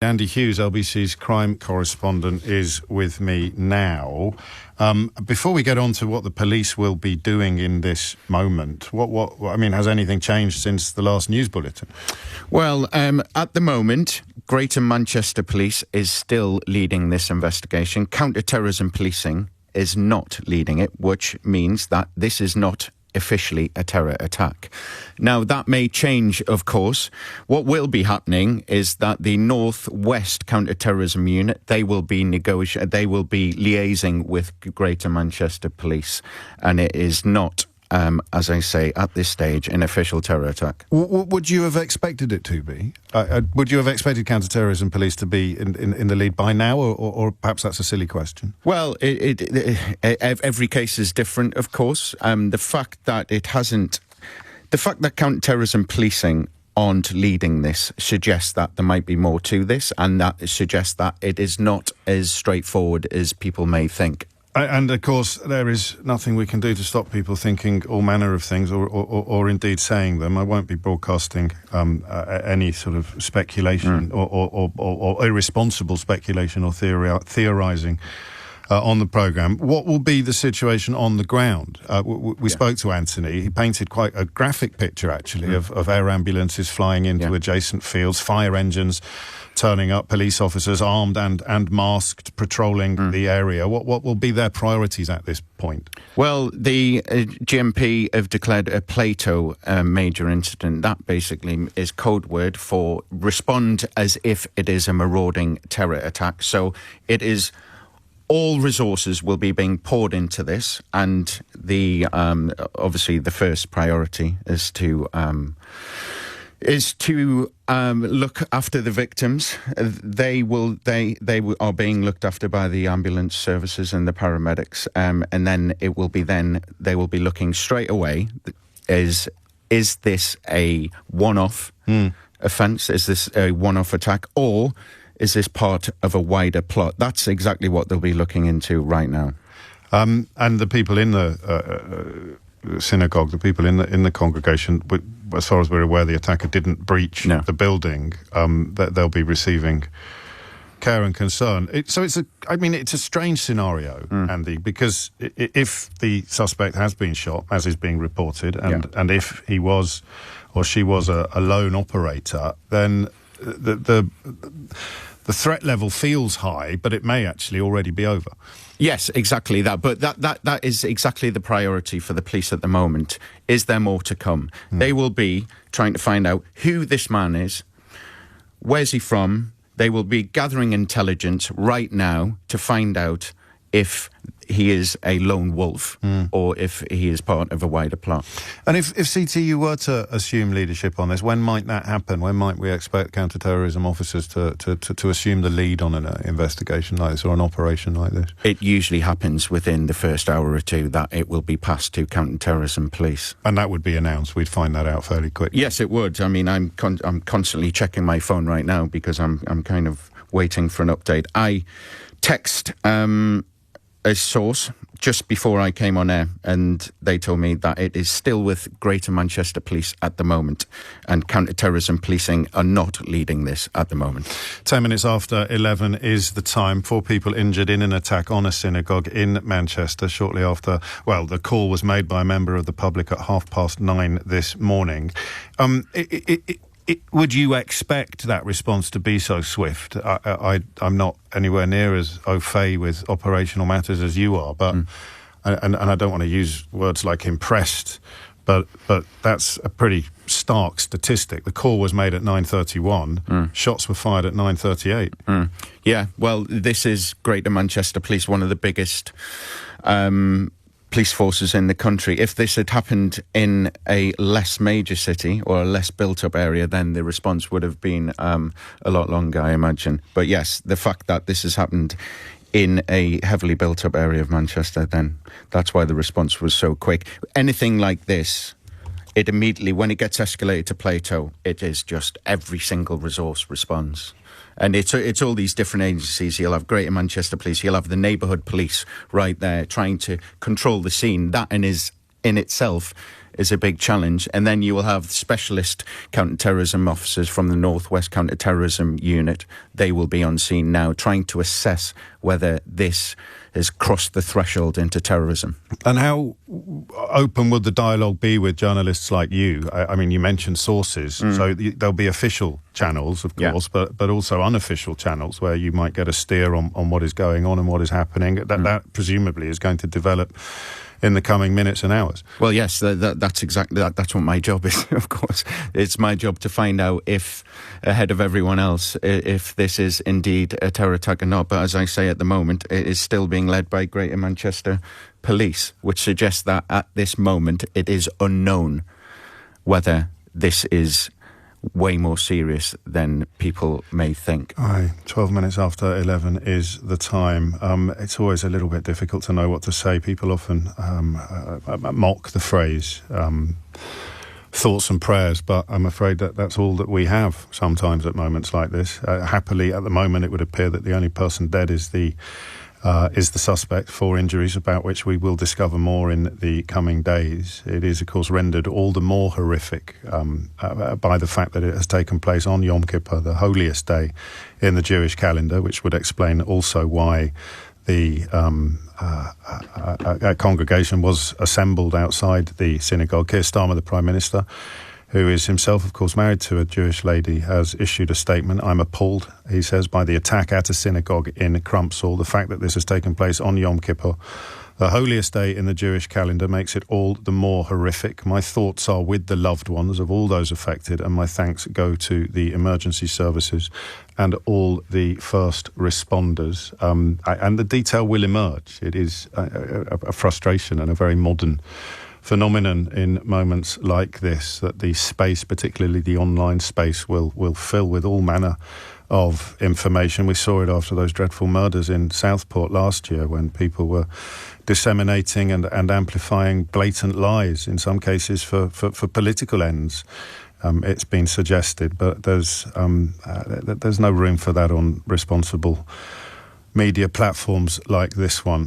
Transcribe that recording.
Andy Hughes, LBC's crime correspondent, is with me now. Before we get on to what the police will be doing in this moment, has anything changed since the last news bulletin? Well, at the moment, Greater Manchester Police is still leading this investigation. Counter-terrorism policing is not leading it, which means that this is not officially a terror attack. Now, that may change, of course. What will be happening is that the North West Counter-Terrorism Unit, they will be liaising with Greater Manchester Police, and it is not, as I say, at this stage, an official terror attack. Would you have expected it to be? Would you have expected counter-terrorism police to be in the lead by now, or perhaps that's a silly question? Well, every case is different, of course. The fact that counter-terrorism policing aren't leading this suggests that there might be more to this, and that suggests that it is not as straightforward as people may think. And, of course, there is nothing we can do to stop people thinking all manner of things or indeed saying them. I won't be broadcasting any sort of speculation or irresponsible speculation or theorising on the programme. What will be the situation on the ground? We spoke to Anthony. He painted quite a graphic picture, actually, of air ambulances flying into adjacent fields, fire engines turning up, police officers armed and masked patrolling the area. What will be their priorities at this point? Well, the GMP have declared a Plato major incident. That basically is code word for respond as if it is a marauding terror attack. So it is all resources will be being poured into this, and the obviously the first priority is to look after the victims. They are being looked after by the ambulance services and the paramedics, and then they will be looking straight away. Is this a one-off offence? Is this a one-off attack, or is this part of a wider plot? That's exactly what they'll be looking into right now. And the people in the synagogue, the people in the congregation, as far as we're aware, the attacker didn't breach the building. That they'll be receiving care and concern. It's a strange scenario, Andy, because if the suspect has been shot, as is being reported, and if he was or she was a lone operator, then the threat level feels high, but it may actually already be over. Yes, exactly that. But that is exactly the priority for the police at the moment. Is there more to come? They will be trying to find out who this man is, where's he from. They will be gathering intelligence right now to find out if he is a lone wolf or if he is part of a wider plot. And if CTU were to assume leadership on this, when might that happen? When might we expect counter-terrorism officers to assume the lead on an investigation like this or an operation like this? It usually happens within the first hour or two that it will be passed to counter-terrorism police. And that would be announced? We'd find that out fairly quickly? Yes, it would. I mean, I'm constantly checking my phone right now because I'm kind of waiting for an update. I text a source just before I came on air, and they told me that it is still with Greater Manchester Police at the moment, and counter-terrorism policing are not leading this at the moment. 10 minutes after 11 is the time. 4 people injured in an attack on a synagogue in Manchester shortly after, the call was made by a member of the public at 9:30 this morning. Would you expect that response to be so swift? I'm not anywhere near as au fait with operational matters as you are, but and I don't want to use words like impressed, but that's a pretty stark statistic. The call was made at 9:31. Shots were fired at 9:38. Yeah, well, this is Greater Manchester Police, one of the biggest police forces in the country. If this had happened in a less major city or a less built-up area, then the response would have been a lot longer, I imagine. But yes, the fact that this has happened in a heavily built-up area of Manchester, then that's why the response was so quick. Anything like this, it immediately, when it gets escalated to Plato, it is just every single resource responds. And it's all these different agencies. You'll have Greater Manchester Police, you'll have the neighbourhood police right there trying to control the scene. That in itself is a big challenge. And then you will have specialist counter-terrorism officers from the Northwest Counter-Terrorism Unit. They will be on scene now trying to assess whether this has crossed the threshold into terrorism. And how open would the dialogue be with journalists like you? I mean, you mentioned sources, so there'll be official channels, of course, but also unofficial channels where you might get a steer on what is going on and what is happening. That presumably is going to develop in the coming minutes and hours. Well, yes, that's exactly that's what my job is, of course. It's my job to find out if, ahead of everyone else, if this is indeed a terror attack or not. But as I say, at the moment, it is still being led by Greater Manchester Police, which suggests that at this moment it is unknown whether this is way more serious than people may think. 12 minutes after 11 is the time. It's always a little bit difficult to know what to say. People often mock the phrase thoughts and prayers, but I'm afraid that that's all that we have sometimes at moments like this. Happily, at the moment, it would appear that the only person dead is the suspect, 4 injuries about which we will discover more in the coming days. It is, of course, rendered all the more horrific by the fact that it has taken place on Yom Kippur, the holiest day in the Jewish calendar, which would explain also why the congregation was assembled outside the synagogue. Keir Starmer, the Prime Minister, who is himself, of course, married to a Jewish lady, has issued a statement. I'm appalled, he says, by the attack at a synagogue in Crumpsall. The fact that this has taken place on Yom Kippur, the holiest day in the Jewish calendar, makes it all the more horrific. My thoughts are with the loved ones of all those affected, and my thanks go to the emergency services and all the first responders. And the detail will emerge. It is a frustration and a very modern phenomenon in moments like this, that the space, particularly the online space, will fill with all manner of information. We saw it after those dreadful murders in Southport last year, when people were disseminating and amplifying blatant lies, in some cases for political ends. It's been suggested, but there's no room for that on responsible media platforms like this one.